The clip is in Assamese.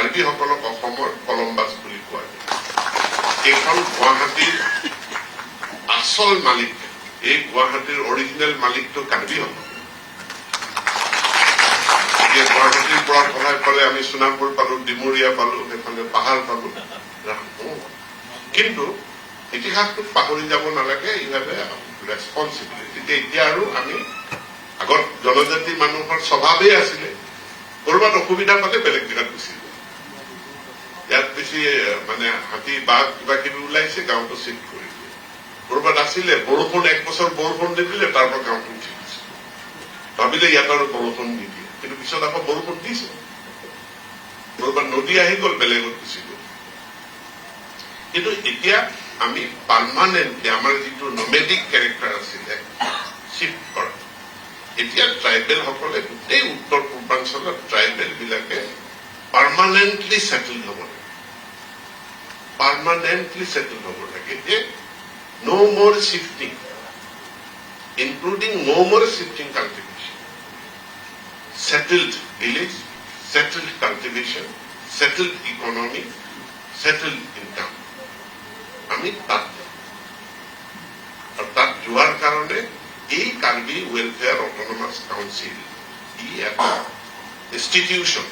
কাৰ্বিসকলক অসমৰ কলম্বাছ বুলি কোৱা যায়। এইখন গুৱাহাটীৰ আচল মালিক, এই গুৱাহাটীৰ অৰিজিনেল মালিকটো কাৰ্বিসকল। গুৱাহাটীৰ পৰা পঢ়াই পালে আমি সোণাপুৰ পালো, ডিমৰীয়া পালো, সেইফালে পাহাৰ পালো। কিন্তু ইতিহাসটো পাহৰি যাব নালাগে, ইভাবে ৰেছপন্সিবিলিটি। এতিয়া আৰু আমি আগত জনজাতি মানুহৰ স্বভাৱেই আছিলে কৰবাত অসুবিধা পালে বেলেগ জেগাত গুচি যায়। ইয়াত বেছি মানে হাতী বাঘ কিবা কিবি ওলাইছে, গাঁৱটো চিফ্ট কৰি দিয়ে। কৰবাত আছিলে বৰষুণ, এক বছৰ বৰষুণ নিদিলে তাৰ পৰা গাঁৱটো উঠি গৈছে, ভাবিলে ইয়াত আৰু বৰষুণ নিদিয়ে, কিন্তু পিছত আকৌ বৰষুণ দিছে। কৰবাত নদী আহি গল, বেলেগত গুচি গল। কিন্তু এতিয়া আমি পাৰ্মানেণ্টলি আমাৰ যিটো নমেডিক কেৰেক্টাৰ আছিলে চিফ্ট কৰা, এতিয়া ট্ৰাইবেল সকলে গোটেই উত্তৰ পূৰ্বাঞ্চলত ট্ৰাইবেল বিলাকে পাৰ্মানেণ্টলি ছেটেল হব লাগে, পাৰ্মানেণ্টলি ছেটেল হব লাগে। যে নো মোৰ শিফটিং, ইনক্লুডিং নো মোৰ shifting cultivation, settled village, settled cultivation, settled economy, settled income. আমি তাত আৰু তাত যোৱাৰ কাৰণে এই কাৰ্বি ৱেলফেয়াৰ অট'নমাছ কাউন্সিল ই এটা ইনষ্টিটিউশ্যন।